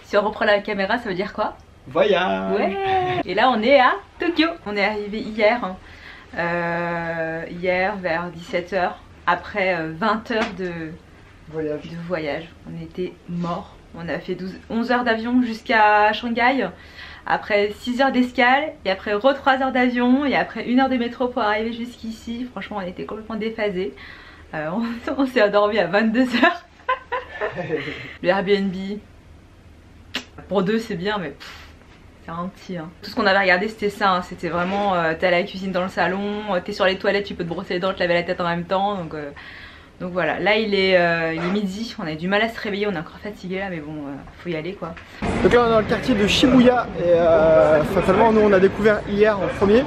Si on reprend la caméra, ça veut dire quoi? Voyage. Ouais. Et là on est à Tokyo. On est arrivé hier, hein. Hier vers 17 h, après 20 heures de voyage. On était morts. On a fait 11 heures d'avion jusqu'à Shanghai. Après 6 heures d'escale, et après 3 heures d'avion, et après 1 heure de métro pour arriver jusqu'ici. Franchement on était complètement déphasés. On s'est endormi à 22 h. Le Airbnb, pour deux c'est bien, mais c'est un petit, hein. Tout ce qu'on avait regardé c'était ça, hein. C'était vraiment, t'es à la cuisine dans le salon, t'es sur les toilettes, tu peux te brosser les dents, te laver la tête en même temps. Donc voilà, là il est midi, on a du mal à se réveiller, on est encore fatigué là, mais bon, faut y aller quoi. Donc là on est dans le quartier de Shibuya et fatalement nous on a découvert hier en premier.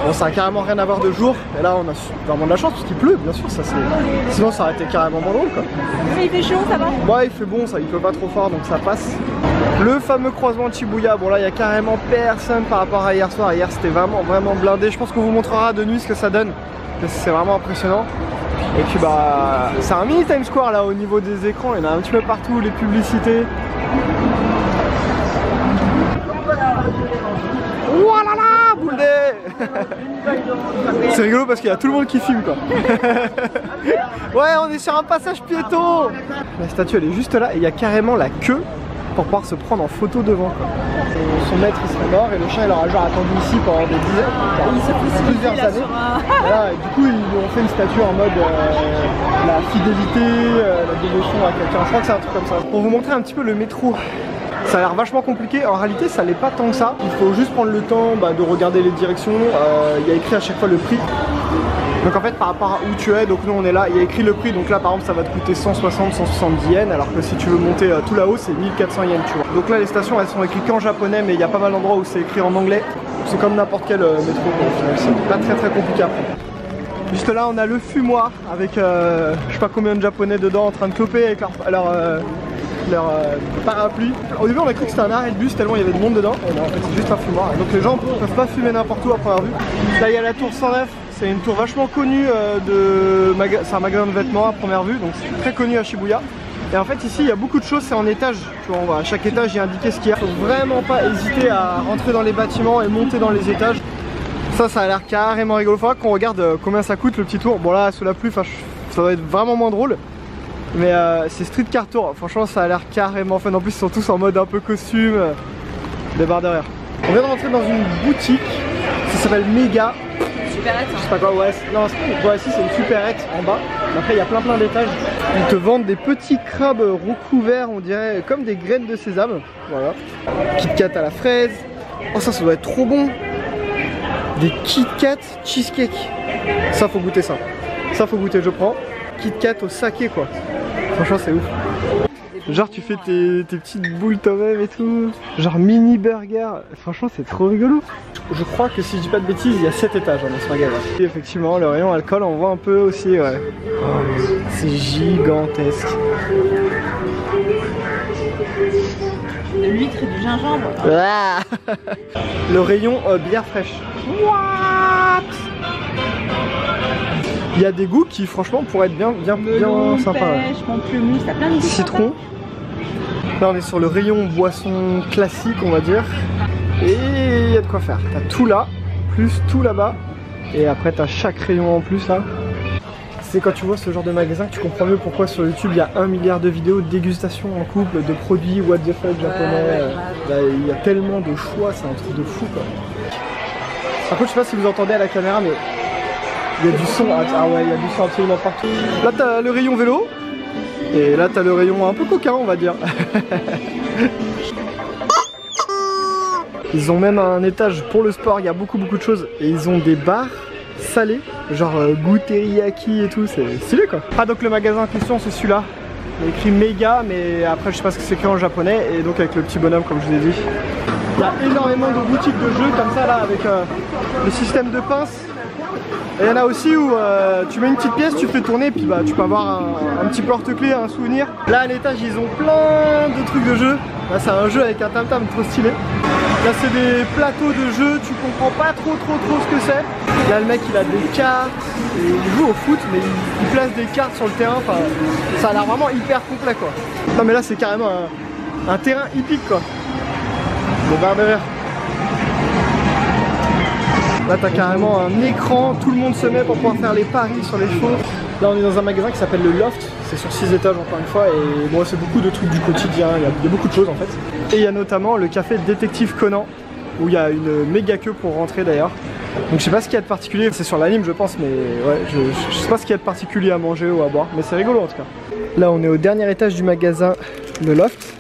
Bon, ça a carrément rien à voir de jour, et là on a vraiment de la chance parce qu'il pleut, bien sûr, ça c'est. Sinon ça aurait été carrément moins drôle quoi. Mais il fait chaud, ça va? Ouais, il fait bon, ça, il pleut pas trop fort donc ça passe. Le fameux croisement de Shibuya, bon là il y a carrément personne par rapport à hier soir. Hier c'était vraiment blindé. Je pense qu'on vous montrera de nuit ce que ça donne, c'est vraiment impressionnant. Et puis bah c'est un mini Times Square là au niveau des écrans, il y en a un petit peu partout, les publicités. Voilà là, boule de... C'est rigolo parce qu'il y a tout le monde qui filme quoi. Ouais, on est sur un passage piéton. La statue elle est juste là et il y a carrément la queue pour pouvoir se prendre en photo devant quoi. Son maître il serait mort et le chien il aura genre attendu ici pendant des dizaines, plusieurs années. Voilà, et du coup ils lui ont fait une statue en mode la fidélité, la dévotion à quelqu'un. Je crois que c'est un truc comme ça. Pour vous montrer un petit peu le métro, ça a l'air vachement compliqué. En réalité ça l'est pas tant que ça. Il faut juste prendre le temps de regarder les directions. Il y a écrit à chaque fois le prix. Donc en fait par rapport à où tu es, donc nous on est là, il y a écrit le prix, donc là par exemple ça va te coûter 160-170 yens, alors que si tu veux monter tout là-haut c'est 1400 yens tu vois. Donc là les stations elles sont écrites qu'en japonais, mais il y a pas mal d'endroits où c'est écrit en anglais. C'est comme n'importe quel métro, c'est pas très compliqué à prendre. Juste là on a le fumoir avec je sais pas combien de japonais dedans en train de cloper avec leur parapluie. Au début on a cru que c'était un arrêt de bus tellement il y avait de monde dedans, et non, en fait c'est juste un fumoir. Donc les gens peuvent pas fumer n'importe où à première vue. Là il y a la tour 109. C'est une tour vachement connue c'est un magasin de vêtements à première vue, donc c'est très connu à Shibuya. Et en fait ici il y a beaucoup de choses, c'est en étage. Tu vois, on voit à chaque étage il y a indiqué ce qu'il y a. Faut vraiment pas hésiter à rentrer dans les bâtiments et monter dans les étages. Ça a l'air carrément rigolo. Faudra qu'on regarde combien ça coûte le petit tour. Bon là sous la pluie, ça va être vraiment moins drôle. Mais c'est Street Car Tour, franchement ça a l'air carrément fun. En plus ils sont tous en mode un peu costume, des barres derrière. On vient de rentrer dans une boutique, ça s'appelle Mega. Supérette, hein. Je sais pas quoi, ouais, non, si c'est une supérette en bas. Après il y a plein d'étages. Ils te vendent des petits crabes recouverts, on dirait comme des graines de sésame. Voilà. Kit Kat à la fraise. Oh ça doit être trop bon. Des Kit Kat cheesecake. Ça faut goûter ça. Ça faut goûter, je prends. Kit Kat au saké quoi. Franchement c'est ouf. Genre tu fais tes petites boules toi-même et tout. Genre mini burger. Franchement c'est trop rigolo. Je crois que si je dis pas de bêtises, il y a 7 étages dans ce magasin. Et effectivement le rayon alcool on voit un peu aussi, ouais. Oh, c'est gigantesque. De l'huître et du gingembre. Ah le rayon bière fraîche. What? Il y a des goûts qui franchement pourraient être bien sympas. Pêche, pamplemousse, t'as plein de goûts. Citron. Là on est sur le rayon boisson classique on va dire. Et il y a de quoi faire. T'as tout là, plus tout là-bas. Et après t'as chaque rayon en plus là. C'est quand tu vois ce genre de magasin que tu comprends mieux pourquoi sur YouTube il y a 1 milliard de vidéos de dégustation en couple, de produits what the fuck japonais. Là, il y a tellement de choix, c'est un truc de fou quoi. Par contre je sais pas si vous entendez à la caméra mais il y a du son, ah ouais il y a du son absolument partout. Là t'as le rayon vélo. Et là t'as le rayon un peu coquin on va dire. Ils ont même un étage pour le sport, il y a beaucoup de choses. Et ils ont des bars salés, genre goût teriyaki et tout, c'est stylé quoi. Ah donc le magasin en question c'est celui-là. Il y a écrit Mega mais après je sais pas ce que c'est écrit en japonais. Et donc avec le petit bonhomme comme je vous ai dit. Il y a énormément de boutiques de jeux comme ça là avec le système de pince. Et il y en a aussi où tu mets une petite pièce, tu fais tourner et puis bah, tu peux avoir un petit porte-clés, un souvenir. Là à l'étage ils ont plein de trucs de jeux. Là c'est un jeu avec un tam-tam trop stylé. Là c'est des plateaux de jeux, tu comprends pas trop ce que c'est. Là le mec il a des cartes, et il joue au foot mais il place des cartes sur le terrain, enfin ça a l'air vraiment hyper complet quoi. Non mais là c'est carrément un terrain hippique quoi. Le bar de verre. Là t'as carrément un écran, tout le monde se met pour pouvoir faire les paris sur les chevaux. Là on est dans un magasin qui s'appelle le Loft, c'est sur 6 étages encore une fois et bon c'est beaucoup de trucs du quotidien, il y a beaucoup de choses en fait. Et il y a notamment le café Détective Conan où il y a une méga queue pour rentrer d'ailleurs. Donc je sais pas ce qu'il y a de particulier, c'est sur la Nîmes je pense mais ouais je sais pas ce qu'il y a de particulier à manger ou à boire mais c'est rigolo en tout cas. Là on est au dernier étage du magasin le Loft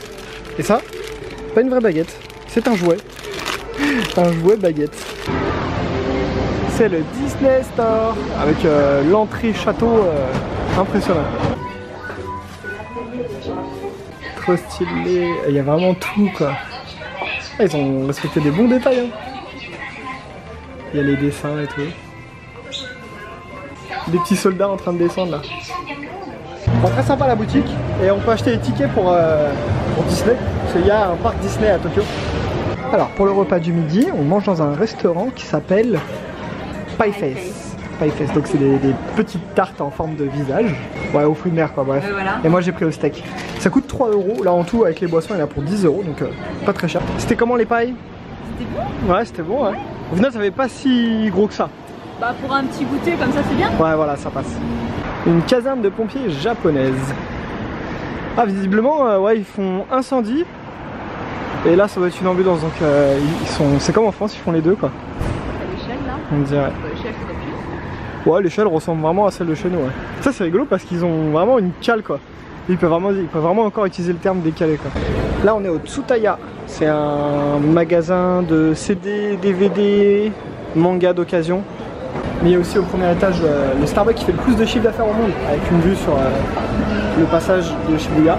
et ça, pas une vraie baguette, c'est un jouet. Un jouet baguette. C'est le Disney Store avec l'entrée château impressionnant. Trop stylé, il y a vraiment tout quoi. Ah, ils ont respecté des bons détails. Hein. Il y a les dessins et tout. Des petits soldats en train de descendre là. Bon, très sympa la boutique et on peut acheter des tickets pour Disney parce qu'il y a un parc Disney à Tokyo. Alors pour le repas du midi, on mange dans un restaurant qui s'appelle Pie Face. Pie Face, donc c'est des petites tartes en forme de visage. Ouais, aux fruits de mer quoi, bref. Voilà. Et moi j'ai pris au steak. Ça coûte 3 €, là en tout avec les boissons il y en a pour 10 €, donc pas très cher. C'était comment les pailles? C'était bon. Ouais, c'était bon, ouais. Au final ça fait pas si gros que ça. Bah pour un petit goûter comme ça c'est bien. Ouais voilà, ça passe. Une caserne de pompiers japonaise. Ah visiblement, ouais ils font incendie. Et là ça doit être une ambulance, donc c'est comme en France, ils font les deux quoi. L'échelle là. On dirait. L'échelle c'est la plus. Ouais, l'échelle ressemble vraiment à celle de chez nous. Ouais. Ça c'est rigolo parce qu'ils ont vraiment une cale quoi. Ils peuvent vraiment encore utiliser le terme décalé quoi. Là on est au Tsutaya. C'est un magasin de CD, DVD, manga d'occasion. Mais il y a aussi au premier étage le Starbucks qui fait le plus de chiffre d'affaires au monde, avec une vue sur le passage de Shibuya.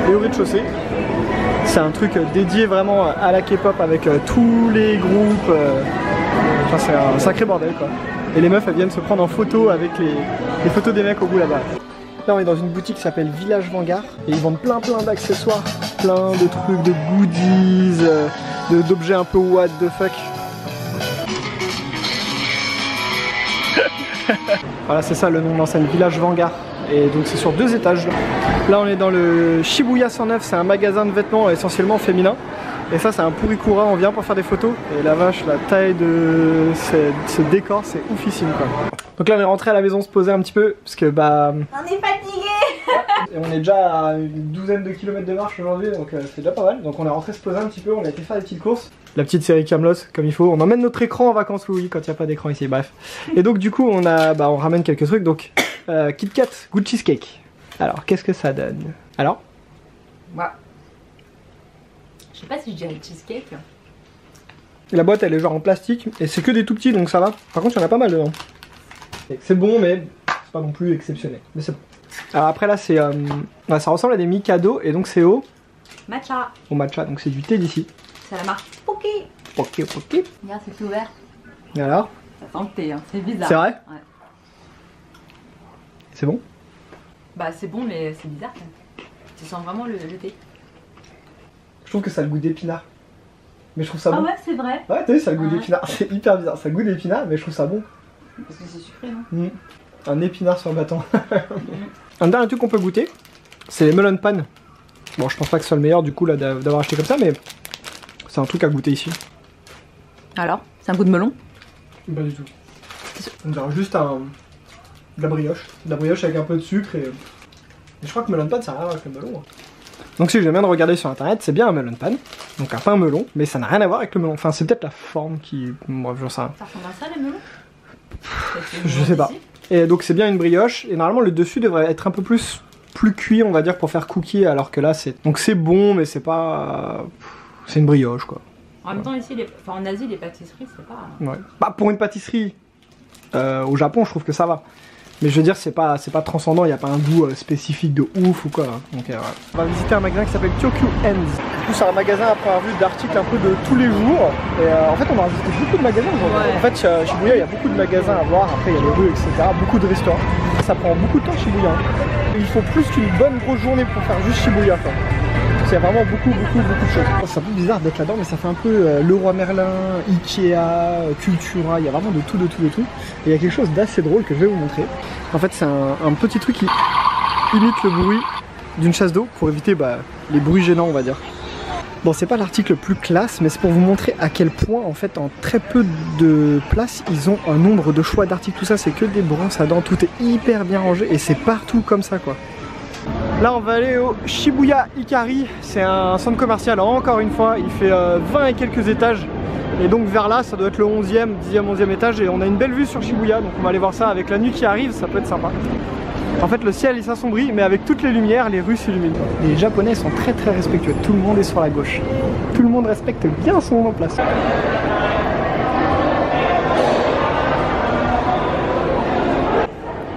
Et au rez-de-chaussée, c'est un truc dédié vraiment à la K-pop avec tous les groupes. Enfin c'est un sacré bordel quoi. Et les meufs elles viennent se prendre en photo avec les photos des mecs au bout là-bas. Là on est dans une boutique qui s'appelle Village Vanguard et ils vendent plein d'accessoires, plein de trucs, de goodies, d'objets un peu what the fuck. Voilà c'est ça le nom de l'enseigne, Village Vanguard. Et donc c'est sur 2 étages. Là on est dans le Shibuya 109, c'est un magasin de vêtements essentiellement féminin. Et ça c'est un Purikura, on vient pour faire des photos. Et la vache, la taille de ce décor c'est oufissime quoi. Donc là on est rentré à la maison se poser un petit peu parce que bah... On est fatigué. Et on est déjà à une douzaine de kilomètres de marche aujourd'hui donc c'est déjà pas mal. Donc on est rentré se poser un petit peu, on a été faire des petites courses. La petite série Camelot comme il faut. On emmène notre écran en vacances Louis quand il n'y a pas d'écran ici, bref. Et donc du coup on ramène quelques trucs. Donc Kit Kat Good Cheesecake. Alors qu'est-ce que ça donne? Alors Ouais. Je sais pas si je dirais cheesecake. La boîte elle est genre en plastique et c'est que des tout petits donc ça va. Par contre il y en a pas mal dedans. C'est bon mais c'est pas non plus exceptionnel. Mais c'est bon. Alors après là c'est ça ressemble à des Mikado et donc c'est au matcha. Au matcha, donc c'est du thé d'ici. C'est la marque Poké. Poké. Regarde c'est tout ouvert. Et alors? Ça sent le thé, hein. C'est bizarre. C'est vrai? Ouais. C'est bon? Bah c'est bon mais c'est bizarre quand même. Tu sens vraiment le thé. Je trouve que ça a le goût d'épinard. Mais je trouve ça bon. Ah ouais c'est vrai. Ouais t'as vu ça a le goût d'épinard. C'est hyper bizarre, ça a le goût d'épinard mais je trouve ça bon. Parce que c'est sucré non? Un épinard sur un bâton. Un dernier truc qu'on peut goûter, c'est les melon pan. Bon je pense pas que ce soit le meilleur du coup là d'avoir acheté comme ça mais c'est un truc à goûter ici. Alors? C'est un goût de melon? Pas du tout. On dirait juste de la brioche. De la brioche avec un peu de sucre et je crois que melon pan ça n'a rien à voir avec le melon. Donc si je viens de regarder sur internet, c'est bien un melon pan. Donc un pain melon, mais ça n'a rien à voir avec le melon. Enfin c'est peut-être la forme qui... Bref j'en sais rien. Ça ressemble à ça les melons? Je sais pas. Et donc c'est bien une brioche et normalement le dessus devrait être un peu plus cuit on va dire pour faire cookie alors que là c'est... Donc c'est bon mais c'est pas... C'est une brioche quoi. En même temps ici, en Asie les pâtisseries c'est pas... Ouais. Bah pour une pâtisserie au Japon je trouve que ça va. Mais je veux dire c'est pas transcendant, il n'y a pas un goût spécifique de ouf ou quoi. Donc ouais. On va visiter un magasin qui s'appelle Tokyo Ends. Du coup c'est un magasin à première vue d'articles un peu de tous les jours. Et en fait on va visiter beaucoup de magasins aujourd'hui. Ouais. En fait chez Shibuya il y a beaucoup de magasins à voir, après il y a les rues etc. Beaucoup de restaurants. Ça prend beaucoup de temps Shibuya. Il faut plus qu'une bonne grosse journée pour faire juste Shibuya quoi. Il y a vraiment beaucoup de choses. C'est un peu bizarre d'être là-dedans mais ça fait un peu Leroy Merlin, Ikea, Cultura, il y a vraiment de tout. Et il y a quelque chose d'assez drôle que je vais vous montrer. En fait c'est un petit truc qui imite le bruit d'une chasse d'eau pour éviter les bruits gênants, on va dire. Bon, c'est pas l'article le plus classe, mais c'est pour vous montrer à quel point, en fait, en très peu de place, ils ont un nombre de choix d'articles. Tout ça, c'est que des brosses à dents, tout est hyper bien rangé et c'est partout comme ça, quoi. Là, on va aller au Shibuya Ikari. C'est un centre commercial, encore une fois, il fait 20 et quelques étages. Et donc vers là, ça doit être le 11e, 10e, 11e étage. Et on a une belle vue sur Shibuya, donc on va aller voir ça avec la nuit qui arrive, ça peut être sympa. En fait, le ciel il s'assombrit, mais avec toutes les lumières, les rues s'illuminent. Les Japonais sont très très respectueux, tout le monde est sur la gauche. Tout le monde respecte bien son moment en place.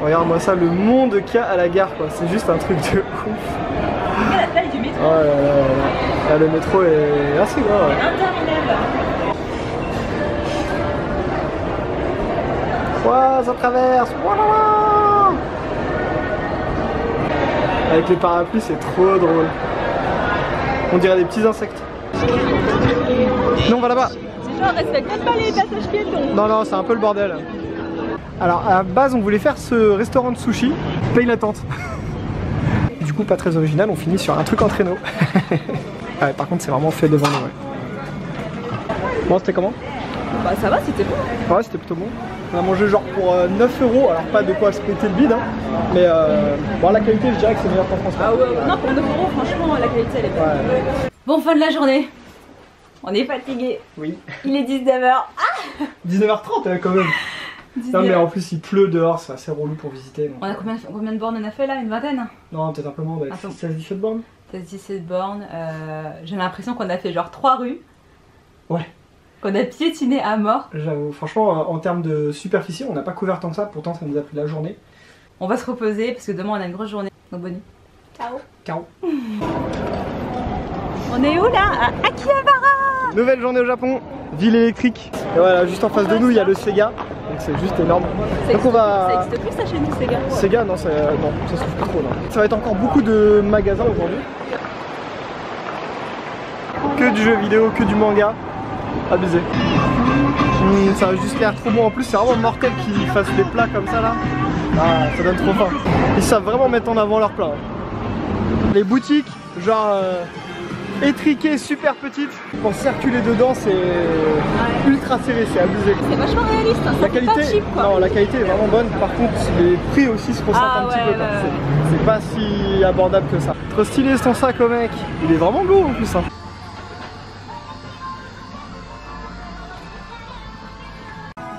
Regarde-moi ça, le monde qu'il y a à la gare, quoi. C'est juste un truc de ouf. Regarde la taille du métro. Oh là là là. Là, le métro est assez grand. Ouais. Interminable. Ouah, ça traverse. Ouah. Avec les parapluies, c'est trop drôle. On dirait des petits insectes. Non, on va là-bas. Ces gens respectent même pas les passages piétons. Non, non, c'est un peu le bordel. Alors, à la base, on voulait faire ce restaurant de sushi. Paye l'attente. Du coup, pas très original, on finit sur un truc en traîneau. Ouais, par contre, c'est vraiment fait devant nous. Ouais. Bon, c'était comment? Bah, ça va, c'était bon. Ouais, c'était plutôt bon. On a mangé genre pour 9 €, alors pas de quoi se péter le bide, hein. Mais bon, la qualité, je dirais que c'est meilleur qu'en France. Ah ouais, non, pour 9 €, franchement, la qualité elle est bonne. Ouais. Bon, fin de la journée. On est fatigué. Oui. Il est 19h. Ah 19h30 quand même. 19h. Non, mais en plus, il pleut dehors, c'est assez relou pour visiter. Donc. On a combien de bornes on a fait là? Une vingtaine? Non, peut-être un peu moins, 16-17 bornes. 16-17 bornes. J'ai l'impression qu'on a fait genre 3 rues. Ouais. Qu'on a piétiné à mort. J'avoue, franchement, en termes de superficie, on n'a pas couvert tant que ça, pourtant ça nous a pris la journée. On va se reposer parce que demain on a une grosse journée. Donc bonne nuit. Ciao. Ciao. On est où là? À Akihabara. Nouvelle journée au Japon, ville électrique. Et voilà, juste en face de nous, il y a le Sega. Donc c'est juste énorme. Donc on va... Ça existe plus ça chez nous, Sega? Sega, non, ça se trouve plus trop. Non. Ça va être encore beaucoup de magasins aujourd'hui. Que du jeu vidéo, que du manga. Abusé. Ça a juste l'air trop bon. En plus, c'est vraiment mortel qu'ils fassent des plats comme ça là. Ah, ça donne trop faim. Ils savent vraiment mettre en avant leurs plats. Les boutiques, genre étriquées, super petites. Pour circuler dedans, c'est ultra serré, c'est abusé. C'est vachement réaliste. Hein. La qualité, pas cheap, quoi. Non, la qualité est vraiment bonne. Par contre, les prix aussi se ressentent un petit peu. C'est pas si abordable que ça. Trop stylé son sac au mec. Il est vraiment beau en plus. Hein.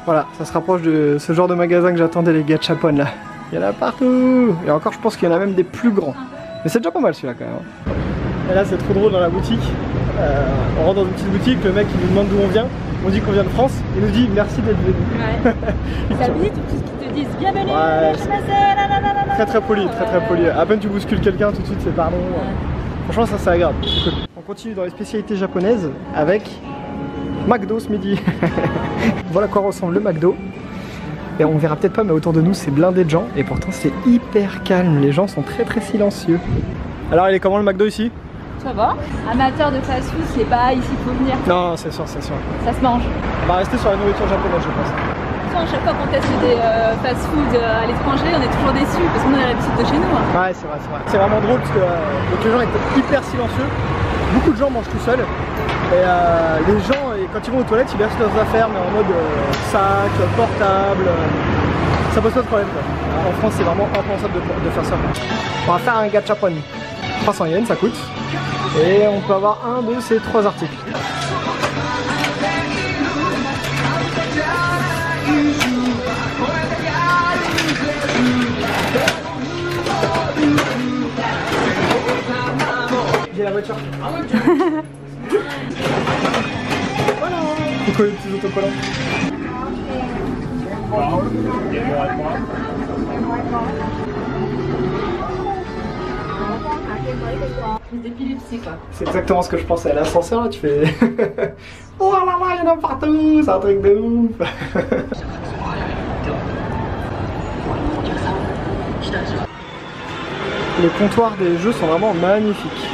Voilà, ça se rapproche de ce genre de magasin que j'attendais, les gachapon là. Il y en a partout. Et encore, je pense qu'il y en a même des plus grands. Mais c'est déjà pas mal celui-là quand même. Et là, c'est trop drôle dans la boutique. On rentre dans une petite boutique, le mec il nous demande d'où on vient. On dit qu'on vient de France. Il nous dit merci d'être venu. Ouais. Ça visite tout ce qu'ils te disent. Bienvenue, ouais, très très poli, très très poli. À peine tu bouscules quelqu'un, tout de suite c'est pardon. Ouais. Franchement, ça c'est agréable. Cool. On continue dans les spécialités japonaises avec McDo ce midi. Voilà à quoi ressemble le McDo. Et on verra peut-être pas, mais autour de nous c'est blindé de gens. Et pourtant c'est hyper calme, les gens sont très très silencieux. Alors il est comment le McDo ici? Ça va. Amateur de fast-food, c'est pas ici qu'il faut venir. Non, c'est sûr, c'est sûr. Ça se mange. On va rester sur la nourriture japonaise, je pense. À chaque fois qu'on teste des fast-food à l'étranger, on est toujours déçus parce qu'on a l'habitude de chez nous. Hein. Ouais, c'est vrai, c'est vrai. C'est vraiment drôle parce que les gens étaient hyper silencieux. Beaucoup de gens mangent tout seuls. Et les gens, quand ils vont aux toilettes, ils laissent leurs affaires, mais en mode sac, portable. Ça pose pas de problème, quoi. En France, c'est vraiment impensable de faire ça. On va faire un gachapon. 300 yens, ça coûte. Et on peut avoir un de ces 3 articles. J'ai la voiture. Voilà. Pourquoi les petits autocollants? D'épilepsie quoi. C'est exactement ce que je pensais. À l'ascenseur là, tu fais. Oh là là, il y en a partout, c'est un truc de ouf. Les comptoirs des jeux sont vraiment magnifiques.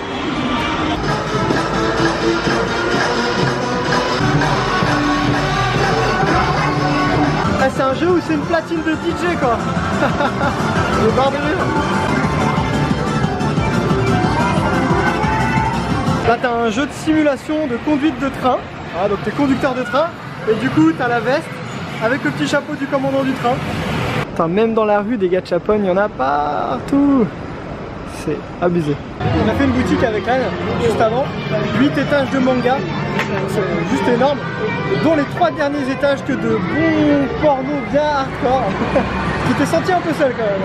Ah, c'est un jeu où c'est une platine de DJ quoi. Le bar de rire. Là t'as un jeu de simulation de conduite de train. Ah, donc t'es conducteur de train et du coup t'as la veste avec le petit chapeau du commandant du train. Putain, même dans la rue des gachapon, il y en a partout. C'est abusé. On a fait une boutique avec Anne juste avant, 8 étages de manga, c'est juste énorme, dont les 3 derniers étages que de bons porno bien hardcore. Tu t'es senti un peu seul quand même.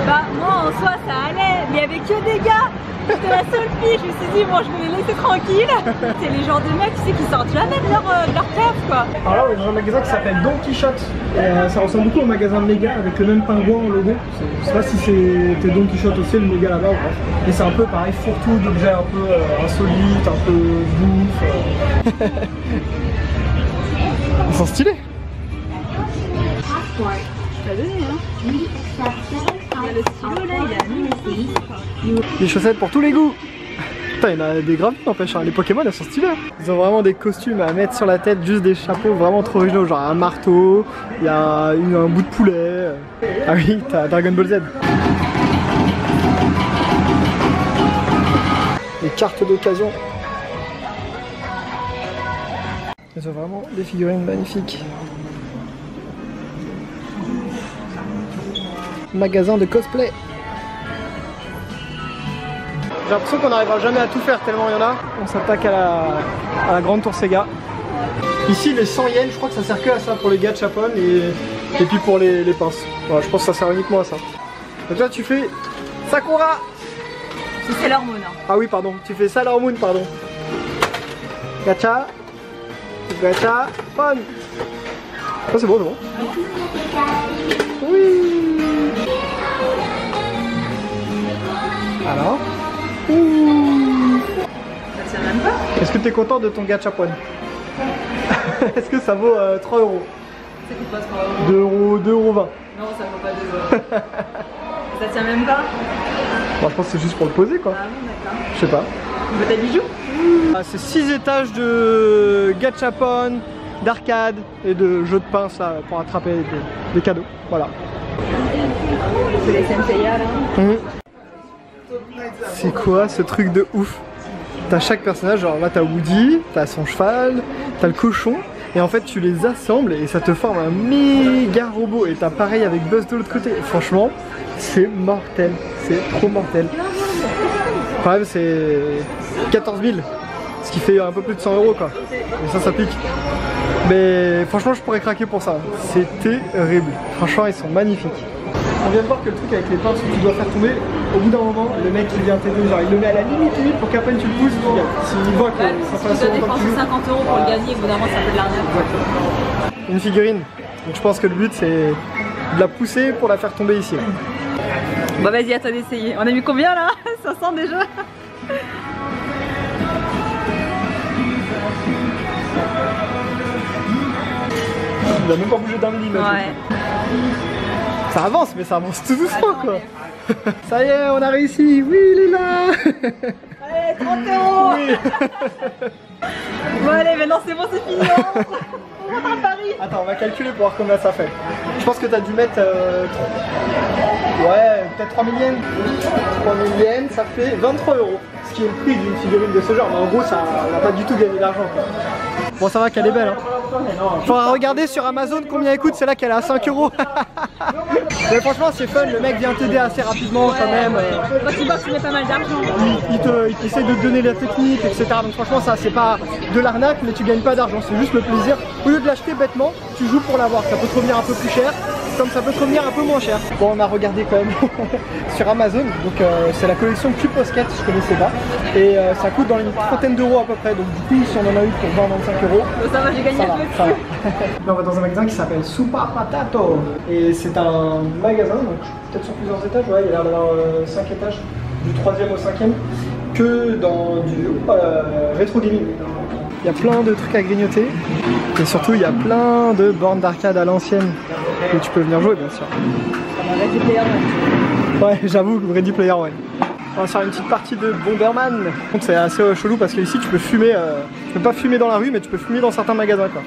Bah moi en soi ça allait, mais il y avait que des gars. J'étais la seule fille, je me suis dit bon je vais les laisser tranquilles. C'est les genres de mecs tu sais qui sortent jamais de leur taf quoi. Alors là on est dans un magasin qui s'appelle Don Quichotte. Ça ressemble beaucoup au magasin de Mega avec le même pingouin en logo. Je sais pas si c'était Don Quichotte aussi le Mega là-bas ou pas. Et c'est un peu pareil, fourre-tout d'objets un peu insolites, un peu bouffe. Ils sont stylés. T'as donné hein. Il y a le stylo là, il a mis. Des chaussettes pour tous les goûts. Putain, il y en a des graves n'empêche, hein. Les Pokémon elles sont stylées. Ils ont vraiment des costumes à mettre sur la tête, juste des chapeaux vraiment trop originaux, genre un marteau, il y a un bout de poulet. Ah oui, t'as Dragon Ball Z. Les cartes d'occasion. Ils ont vraiment des figurines magnifiques. Magasin de cosplay. J'ai l'impression qu'on n'arrivera jamais à tout faire tellement il y en a. On s'attaque à la grande tour Sega. Ici les 100 yens, je crois que ça sert que à ça pour les gachapon et puis pour les pinces. Voilà, je pense que ça sert uniquement à ça. Donc là tu fais Sakura. C'est Sailor Moon. Hein. Ah oui pardon, tu fais Sailor Moon pardon. Gacha. Gacha. Pon. Oh, c'est bon, c'est bon. Oui. Alors. Ça tient même pas. Est-ce que tu es content de ton gachapon? Est-ce que ça vaut 3 euros? Ça coûte pas 3 euros. 2 euros 20. Non, ça vaut pas 2 euros. Ça tient même pas. Bon, je pense que c'est juste pour le poser quoi. Ah bon, d'accord. Je sais pas. Tu veux tes bijoux? Ah, c'est 6 étages de gachapon, d'arcade et de jeux de pince là, pour attraper des cadeaux. Voilà. C'est les Senseiya là. C'est quoi ce truc de ouf? T'as chaque personnage, genre là t'as Woody, t'as son cheval, t'as le cochon, et en fait tu les assembles et ça te forme un méga robot. Et t'as pareil avec Buzz de l'autre côté. Franchement, c'est mortel, c'est trop mortel. Le problème c'est 14 000, ce qui fait un peu plus de 100 euros quoi. Et ça pique. Mais franchement je pourrais craquer pour ça. C'est terrible. Franchement ils sont magnifiques. On vient de voir que le truc avec les pinces que tu dois faire tomber, au bout d'un moment, le mec qui vient t'aider, genre il le met à la limite pour qu'à peine tu le pousses, tu gagnes. S'il voit que ça fait assez longtemps que tu joues. 50 euros pour le gagner, au bout d'un moment ça peut de l'arnaque. Une figurine. Donc je pense que le but c'est de la pousser pour la faire tomber ici. Bon vas-y, à toi d'essayer. On a mis combien là? 500 déjà? Il a même pas bougé d'un millimètre. Ouais. Ça avance, mais ça avance tout doucement quoi. Ça y est, on a réussi. Oui, il est là. Allez, 30 euros. Oui. Bon allez, maintenant c'est bon, c'est fini. On rentre à Paris. Attends, on va calculer pour voir combien ça fait. Je pense que t'as dû mettre... ouais, peut-être 3000 yens. 3000 yens, ça fait 23 euros. Ce qui est le prix d'une figurine de ce genre. Mais en gros, ça n'a pas du tout gagné d'argent. Bon, ça va qu'elle est belle. Hein. Faudra regarder sur Amazon combien elle coûte. C'est là qu'elle est à 5 euros. Mais franchement, c'est fun. Le mec vient t'aider assez rapidement quand même. Quand tu vois que tu mets pas mal d'argent. Il essaye de te donner la technique, etc. Donc franchement, ça c'est pas de l'arnaque, mais tu gagnes pas d'argent. C'est juste le plaisir. Au lieu de l'acheter bêtement, tu joues pour l'avoir. Ça peut te revenir un peu plus cher, comme ça peut te revenir un peu moins cher. Bon, on a regardé quand même sur Amazon. Donc c'est la collection Q-Posket, je connaissais pas. Et ça coûte dans une trentaine d'euros à peu près. Donc du coup, si on en a eu pour 20-25 euros, ça va, j'ai gagné un peu. Là, on va dans un magasin qui s'appelle Super Potato. Et c'est un magasin, donc peut-être sur plusieurs étages. Ouais, il y a l'air d'avoir 5 étages, du 3e au 5e, que dans du rétro gaming. Il y a plein de trucs à grignoter. Et surtout, il y a plein de bornes d'arcade à l'ancienne que tu peux venir jouer, bien sûr. Ready Player One. Ouais, j'avoue, Ready Player One. On va faire une petite partie de Bomberman. Donc c'est assez chelou parce que ici tu peux fumer, tu peux pas fumer dans la rue mais tu peux fumer dans certains magasins quoi.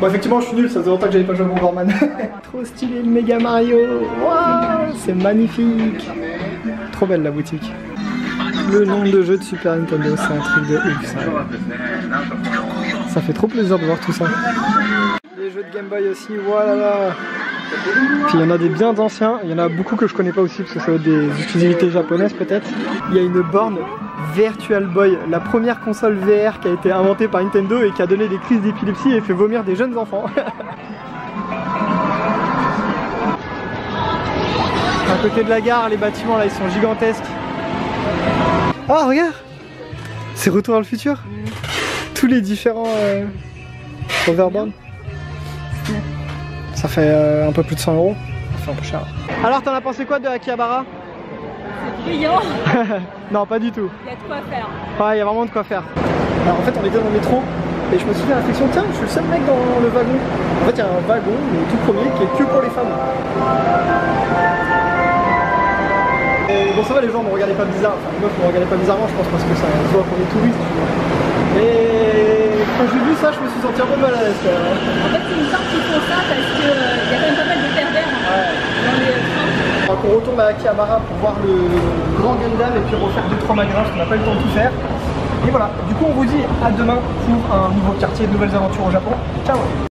Bon, effectivement, je suis nul, ça faisait longtemps que j'avais pas joué à Bomberman. Trop stylé le Mega Mario. Waouh, c'est magnifique. Trop belle la boutique. Le nombre de jeux de Super Nintendo, c'est un truc de ouf ça. Ça fait trop plaisir de voir tout ça. Les jeux de Game Boy aussi, voilà. Puis il y en a des bien anciens, il y en a beaucoup que je connais pas aussi parce que ça va être des utilités japonaises peut-être. Il y a une borne Virtual Boy, la première console VR qui a été inventée par Nintendo et qui a donné des crises d'épilepsie et fait vomir des jeunes enfants. À côté de la gare, les bâtiments là ils sont gigantesques. Ah regarde, c'est Retour vers le futur. Tous les différents hoverboards. Ça fait un peu plus de 100 €. Ça fait un peu cher. Alors t'en as pensé quoi de Akihabara? C'est brillant. Non pas du tout. Il y a de quoi faire. Ouais, il y a vraiment de quoi faire. Alors en fait on était dans le métro et je me suis fait la réflexion, tiens je suis le seul mec dans le wagon. En fait il y a un wagon, le tout premier, qui est que pour les femmes. Et bon ça va, les gens me regardaient pas bizarre, enfin les meufs me regardaient pas bizarrement je pense parce que ça se voit qu'on est touristes. Et quand j'ai vu ça je me suis senti un peu mal à l'aise. En fait c'est une sorte qui font ça parce que y a quand même pas mal de pervers dans les trains. Donc on retourne à Akihabara pour voir le grand Gundam et puis refaire 2-3 magasins parce qu'on n'a pas eu le temps de tout faire. Et voilà, du coup on vous dit à demain pour un nouveau quartier, de nouvelles aventures au Japon. Ciao.